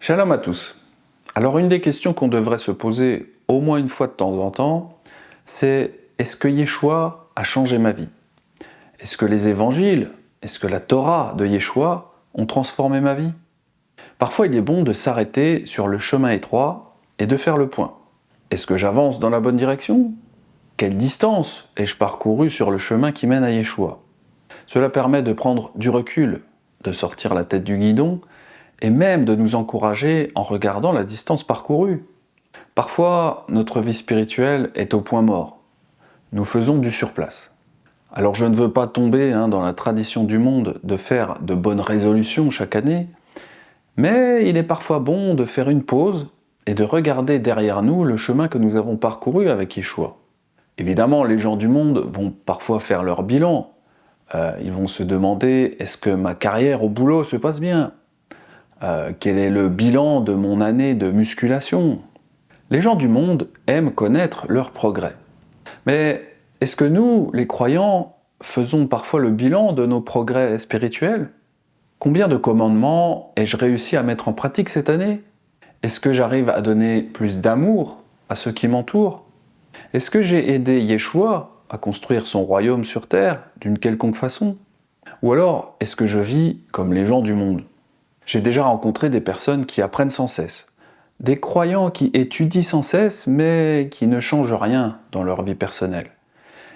Shalom à tous. Alors une des questions qu'on devrait se poser au moins une fois de temps en temps, c'est est-ce que Yeshua a changé ma vie? Est-ce que les évangiles, est-ce que la Torah de Yeshua ont transformé ma vie? Parfois il est bon de s'arrêter sur le chemin étroit et de faire le point. Est-ce que j'avance dans la bonne direction? Quelle distance ai-je parcouru sur le chemin qui mène à Yeshua? Cela permet de prendre du recul, de sortir la tête du guidon et même de nous encourager en regardant la distance parcourue. Parfois, notre vie spirituelle est au point mort. Nous faisons du surplace. Alors je ne veux pas tomber dans la tradition du monde de faire de bonnes résolutions chaque année, mais il est parfois bon de faire une pause et de regarder derrière nous le chemin que nous avons parcouru avec Yeshua. Évidemment, les gens du monde vont parfois faire leur bilan. Ils vont se demander, est-ce que ma carrière au boulot se passe bien? Quel est le bilan de mon année de musculation? Les gens du monde aiment connaître leur progrès. Mais est-ce que nous, les croyants, faisons parfois le bilan de nos progrès spirituels? Combien de commandements ai-je réussi à mettre en pratique cette année? Est-ce que j'arrive à donner plus d'amour à ceux qui m'entourent? Est-ce que j'ai aidé Yeshua à construire son royaume sur terre d'une quelconque façon? Ou alors, est-ce que je vis comme les gens du monde? J'ai déjà rencontré des personnes qui apprennent sans cesse, des croyants qui étudient sans cesse mais qui ne changent rien dans leur vie personnelle.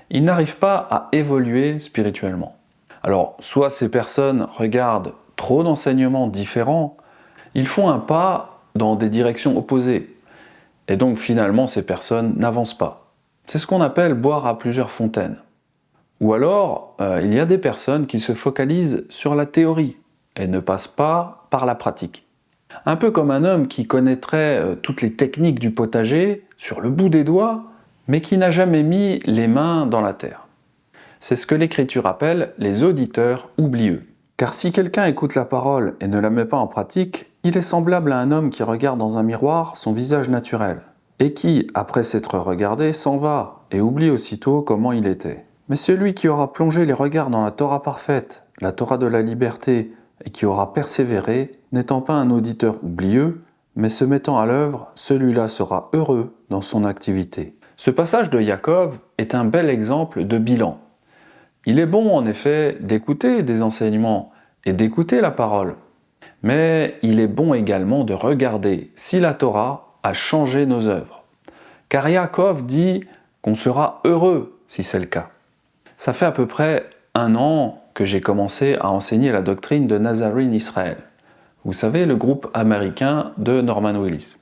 Ils n'arrivent pas à évoluer spirituellement. Alors, soit ces personnes regardent trop d'enseignements différents, ils font un pas dans des directions opposées, et donc finalement ces personnes n'avancent pas. C'est ce qu'on appelle boire à plusieurs fontaines. Ou alors, il y a des personnes qui se focalisent sur la théorie, et ne passe pas par la pratique. Un peu comme un homme qui connaîtrait toutes les techniques du potager sur le bout des doigts, mais qui n'a jamais mis les mains dans la terre. C'est ce que l'Écriture appelle les auditeurs oublieux. Car si quelqu'un écoute la parole et ne la met pas en pratique, il est semblable à un homme qui regarde dans un miroir son visage naturel, et qui, après s'être regardé, s'en va et oublie aussitôt comment il était. Mais celui qui aura plongé les regards dans la Torah parfaite, la Torah de la liberté, et qui aura persévéré, n'étant pas un auditeur oublieux, mais se mettant à l'œuvre, celui-là sera heureux dans son activité. Ce passage de Yaakov est un bel exemple de bilan. Il est bon en effet d'écouter des enseignements et d'écouter la parole, mais il est bon également de regarder si la Torah a changé nos œuvres. Car Yaakov dit qu'on sera heureux si c'est le cas. Ça fait à peu près 1 an que j'ai commencé à enseigner la doctrine de Nazarene Israël. Vous savez, le groupe américain de Norman Willis.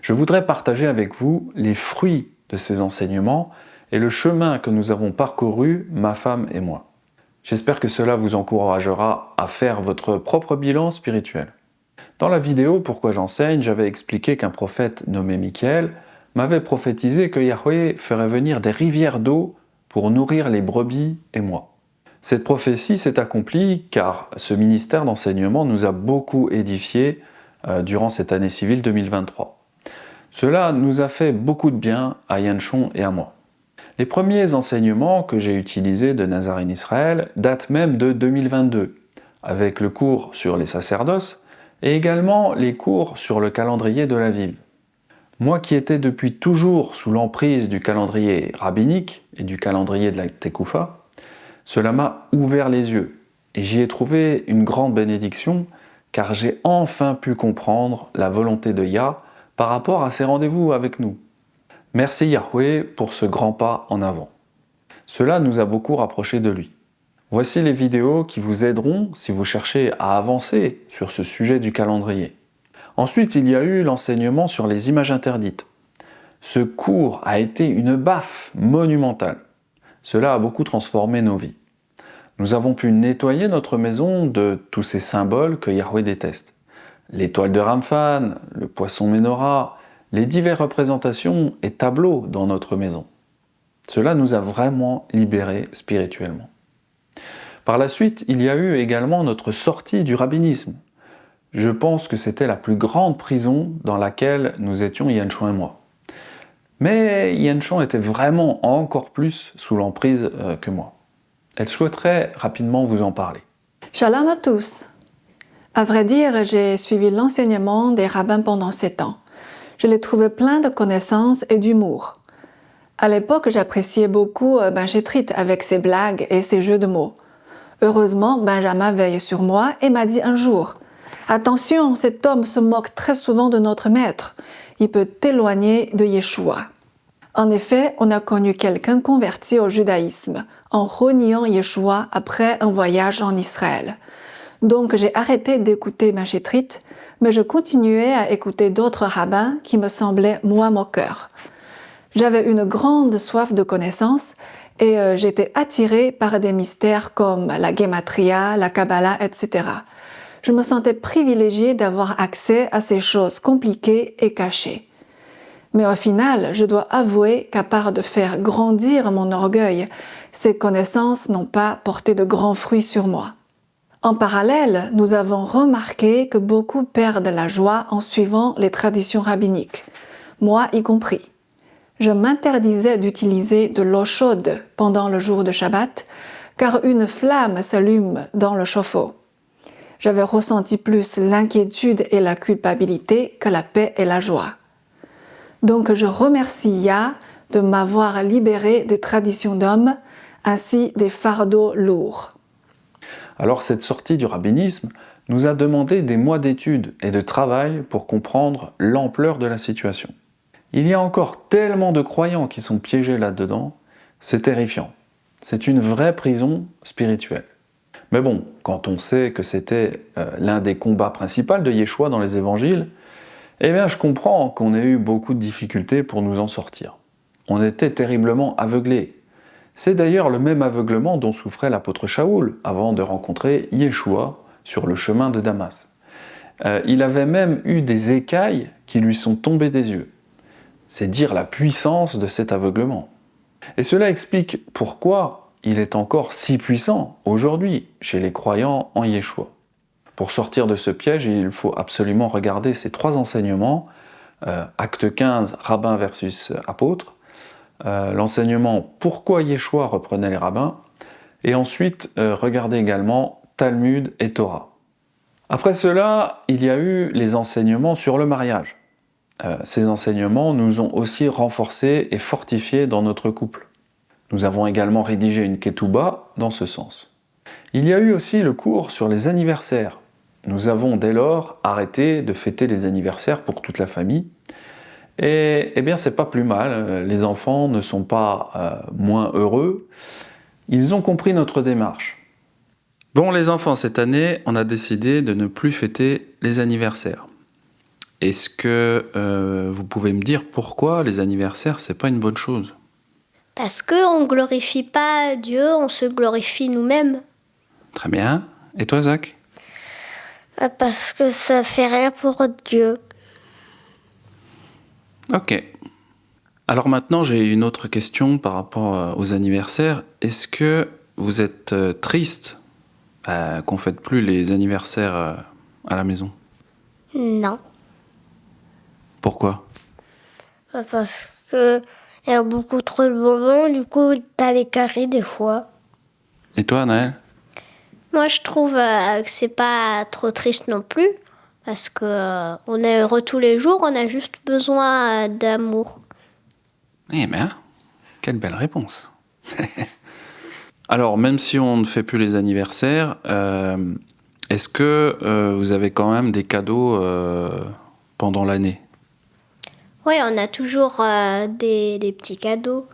Je voudrais partager avec vous les fruits de ces enseignements et le chemin que nous avons parcouru, ma femme et moi. J'espère que cela vous encouragera à faire votre propre bilan spirituel. Dans la vidéo Pourquoi j'enseigne, j'avais expliqué qu'un prophète nommé Michaël m'avait prophétisé que Yahweh ferait venir des rivières d'eau pour nourrir les brebis et moi. Cette prophétie s'est accomplie car ce ministère d'enseignement nous a beaucoup édifiés durant cette année civile 2023. Cela nous a fait beaucoup de bien à Yanchon et à moi. Les premiers enseignements que j'ai utilisés de Nazarene Israël datent même de 2022, avec le cours sur les sacerdoces et également les cours sur le calendrier de l'Aviv. Moi qui étais depuis toujours sous l'emprise du calendrier rabbinique et du calendrier de la Tekoufa, cela m'a ouvert les yeux et j'y ai trouvé une grande bénédiction car j'ai enfin pu comprendre la volonté de Yah par rapport à ses rendez-vous avec nous. Merci Yahweh pour ce grand pas en avant. Cela nous a beaucoup rapprochés de lui. Voici les vidéos qui vous aideront si vous cherchez à avancer sur ce sujet du calendrier. Ensuite, il y a eu l'enseignement sur les images interdites. Ce cours a été une baffe monumentale. Cela a beaucoup transformé nos vies. Nous avons pu nettoyer notre maison de tous ces symboles que Yahweh déteste. L'étoile de Ramphan, le poisson Ménorah, les diverses représentations et tableaux dans notre maison. Cela nous a vraiment libérés spirituellement. Par la suite, il y a eu également notre sortie du rabbinisme. Je pense que c'était la plus grande prison dans laquelle nous étions Yanchon et moi. Mais Yanchon était vraiment encore plus sous l'emprise que moi. Elle souhaiterait rapidement vous en parler. Shalom à tous. À vrai dire, j'ai suivi l'enseignement des rabbins pendant 7 ans. Je les trouvais pleins de connaissances et d'humour. À l'époque, j'appréciais beaucoup Benchetrit avec ses blagues et ses jeux de mots. Heureusement, Benjamin veille sur moi et m'a dit un jour « Attention, cet homme se moque très souvent de notre maître. Il peut t'éloigner de Yeshua. » En effet, on a connu quelqu'un converti au judaïsme en reniant Yeshua après un voyage en Israël. Donc j'ai arrêté d'écouter Benchetrit, mais je continuais à écouter d'autres rabbins qui me semblaient moins moqueurs. J'avais une grande soif de connaissances et j'étais attirée par des mystères comme la Gematria, la Kabbalah, etc. Je me sentais privilégiée d'avoir accès à ces choses compliquées et cachées. Mais au final, je dois avouer qu'à part de faire grandir mon orgueil, ces connaissances n'ont pas porté de grands fruits sur moi. En parallèle, nous avons remarqué que beaucoup perdent la joie en suivant les traditions rabbiniques, moi y compris. Je m'interdisais d'utiliser de l'eau chaude pendant le jour de Shabbat, car une flamme s'allume dans le chauffe-eau. J'avais ressenti plus l'inquiétude et la culpabilité que la paix et la joie. Donc je remercie Yah de m'avoir libérée des traditions d'hommes, ainsi des fardeaux lourds. Alors cette sortie du rabbinisme nous a demandé des mois d'études et de travail pour comprendre l'ampleur de la situation. Il y a encore tellement de croyants qui sont piégés là-dedans, c'est terrifiant. C'est une vraie prison spirituelle. Mais bon, quand on sait que c'était l'un des combats principaux de Yeshua dans les évangiles, eh bien je comprends qu'on ait eu beaucoup de difficultés pour nous en sortir. On était terriblement aveuglés. C'est d'ailleurs le même aveuglement dont souffrait l'apôtre Shaoul avant de rencontrer Yeshua sur le chemin de Damas. Il avait même eu des écailles qui lui sont tombées des yeux. C'est dire la puissance de cet aveuglement. Et cela explique pourquoi il est encore si puissant aujourd'hui chez les croyants en Yeshua. Pour sortir de ce piège, il faut absolument regarder ces 3 enseignements, acte 15, rabbin versus apôtre, l'enseignement pourquoi Yeshua reprenait les rabbins, et ensuite regardez également Talmud et Torah. Après cela, il y a eu les enseignements sur le mariage. Ces enseignements nous ont aussi renforcés et fortifiés dans notre couple. Nous avons également rédigé une ketouba dans ce sens. Il y a eu aussi le cours sur les anniversaires. Nous avons dès lors arrêté de fêter les anniversaires pour toute la famille. Et eh bien c'est pas plus mal, les enfants ne sont pas moins heureux, ils ont compris notre démarche. Bon les enfants, cette année, on a décidé de ne plus fêter les anniversaires. Est-ce que vous pouvez me dire pourquoi les anniversaires, c'est pas une bonne chose? Parce qu'on ne glorifie pas Dieu, on se glorifie nous-mêmes. Très bien. Et toi, Zach? Parce que ça fait rien pour Dieu. Ok. Alors maintenant, j'ai une autre question par rapport aux anniversaires. Est-ce que vous êtes triste qu'on ne fête plus les anniversaires à la maison? Non. Pourquoi? Parce que il y a beaucoup trop de bonbons, du coup t'as des caries des fois. Et toi, Naël? Moi je trouve que c'est pas trop triste non plus, parce que on est heureux tous les jours, on a juste besoin d'amour. Eh bien, quelle belle réponse. Alors, même si on ne fait plus les anniversaires, est-ce que vous avez quand même des cadeaux pendant l'année? Oui, on a toujours des petits cadeaux.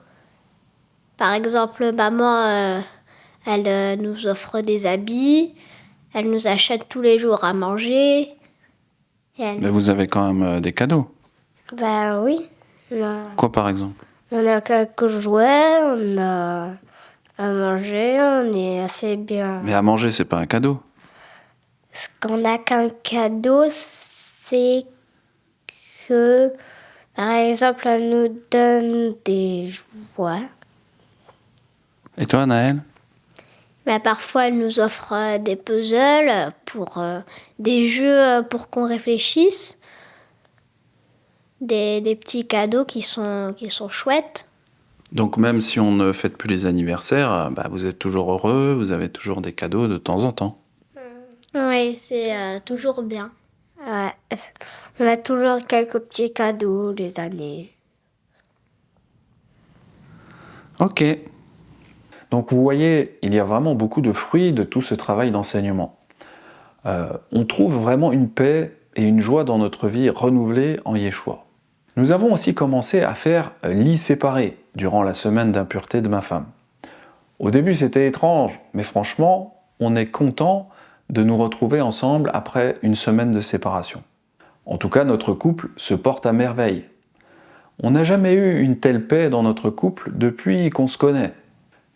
Par exemple, maman, elle nous offre des habits, elle nous achète tous les jours à manger. Mais vous avez quand même des cadeaux. Ben oui. Quoi par exemple? On a quelques jouets, on a à manger, on est assez bien. Mais à manger, c'est pas un cadeau. Ce qu'on n'a qu'un cadeau, c'est que, par exemple, elle nous donne des jouets. Et toi, Naël? Mais parfois, elle nous offre des puzzles, des jeux pour qu'on réfléchisse. Des petits cadeaux qui sont chouettes. Donc même si on ne fête plus les anniversaires, vous êtes toujours heureux, vous avez toujours des cadeaux de temps en temps. Oui, c'est toujours bien. Ouais. On a toujours quelques petits cadeaux les années. Ok. Donc vous voyez, il y a vraiment beaucoup de fruits de tout ce travail d'enseignement. On trouve vraiment une paix et une joie dans notre vie renouvelée en Yeshua. Nous avons aussi commencé à faire lits séparés durant la semaine d'impureté de ma femme. Au début c'était étrange, mais franchement, on est content de nous retrouver ensemble après une semaine de séparation. En tout cas, notre couple se porte à merveille. On n'a jamais eu une telle paix dans notre couple depuis qu'on se connaît.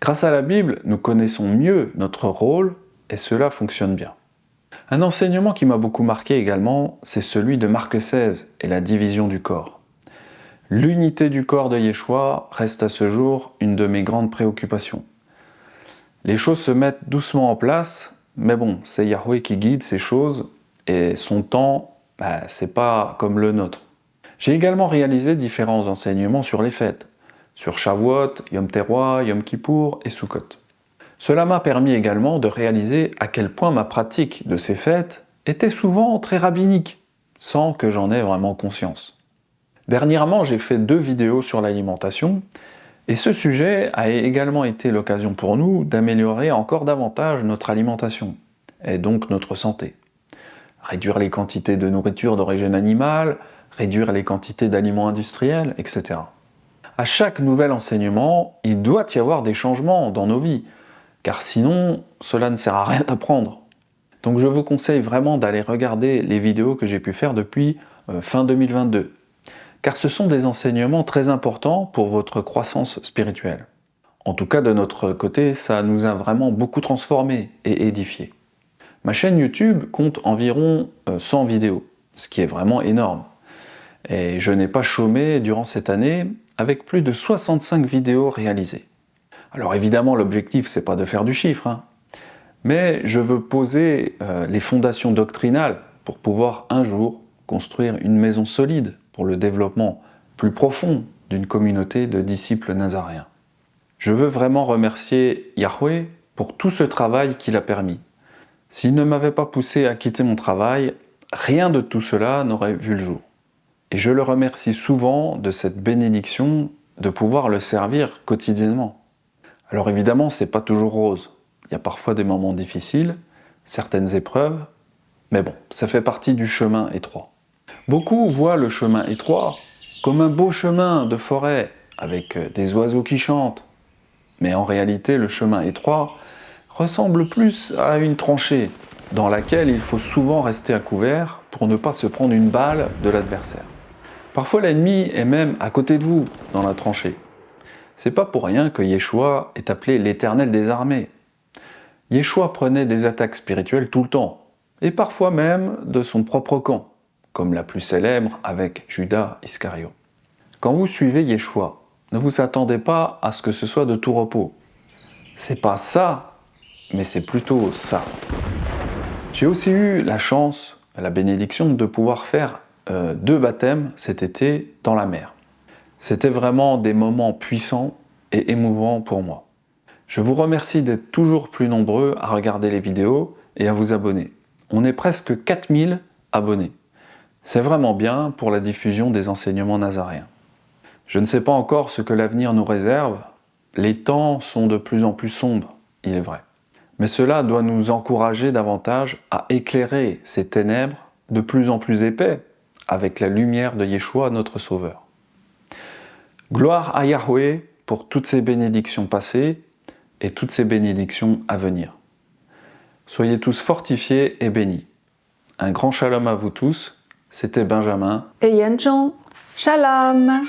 Grâce à la Bible, nous connaissons mieux notre rôle et cela fonctionne bien. Un enseignement qui m'a beaucoup marqué également, c'est celui de Marc XVI et la division du corps. L'unité du corps de Yeshua reste à ce jour une de mes grandes préoccupations. Les choses se mettent doucement en place, mais bon, c'est Yahweh qui guide ces choses et son temps, c'est pas comme le nôtre. J'ai également réalisé différents enseignements sur les fêtes, sur Shavuot, Yom Teruah, Yom Kippour et Sukkot. Cela m'a permis également de réaliser à quel point ma pratique de ces fêtes était souvent très rabbinique, sans que j'en aie vraiment conscience. Dernièrement, j'ai fait 2 vidéos sur l'alimentation, et ce sujet a également été l'occasion pour nous d'améliorer encore davantage notre alimentation, et donc notre santé. Réduire les quantités de nourriture d'origine animale, réduire les quantités d'aliments industriels, etc. À chaque nouvel enseignement, il doit y avoir des changements dans nos vies, car sinon, cela ne sert à rien d'apprendre. Donc je vous conseille vraiment d'aller regarder les vidéos que j'ai pu faire depuis fin 2022, car ce sont des enseignements très importants pour votre croissance spirituelle. En tout cas, de notre côté, ça nous a vraiment beaucoup transformés et édifiés. Ma chaîne YouTube compte environ 100 vidéos, ce qui est vraiment énorme. Et je n'ai pas chômé durant cette année avec plus de 65 vidéos réalisées. Alors évidemment, l'objectif, c'est pas de faire du chiffre, mais je veux poser les fondations doctrinales pour pouvoir un jour construire une maison solide pour le développement plus profond d'une communauté de disciples nazaréens. Je veux vraiment remercier Yahweh pour tout ce travail qu'il a permis. S'il ne m'avait pas poussé à quitter mon travail, rien de tout cela n'aurait vu le jour. Et je le remercie souvent de cette bénédiction de pouvoir le servir quotidiennement. Alors évidemment, c'est pas toujours rose. Il y a parfois des moments difficiles, certaines épreuves, mais bon, ça fait partie du chemin étroit. Beaucoup voient le chemin étroit comme un beau chemin de forêt avec des oiseaux qui chantent. Mais en réalité, le chemin étroit ressemble plus à une tranchée dans laquelle il faut souvent rester à couvert pour ne pas se prendre une balle de l'adversaire. Parfois l'ennemi est même à côté de vous dans la tranchée. C'est pas pour rien que Yeshua est appelé l'Éternel des armées. Yeshua prenait des attaques spirituelles tout le temps, et parfois même de son propre camp, comme la plus célèbre avec Judas Iscario. Quand vous suivez Yeshua, ne vous attendez pas à ce que ce soit de tout repos. C'est pas ça, mais c'est plutôt ça. J'ai aussi eu la chance, la bénédiction de pouvoir faire 2 baptêmes cet été dans la mer. C'était vraiment des moments puissants et émouvants pour moi. Je vous remercie d'être toujours plus nombreux à regarder les vidéos et à vous abonner. On est presque 4000 abonnés. C'est vraiment bien pour la diffusion des enseignements nazaréens. Je ne sais pas encore ce que l'avenir nous réserve. Les temps sont de plus en plus sombres, il est vrai. Mais cela doit nous encourager davantage à éclairer ces ténèbres de plus en plus épais avec la lumière de Yeshua, notre Sauveur. Gloire à Yahweh pour toutes ces bénédictions passées et toutes ces bénédictions à venir. Soyez tous fortifiés et bénis. Un grand shalom à vous tous. C'était Benjamin. Et Yenchon, shalom!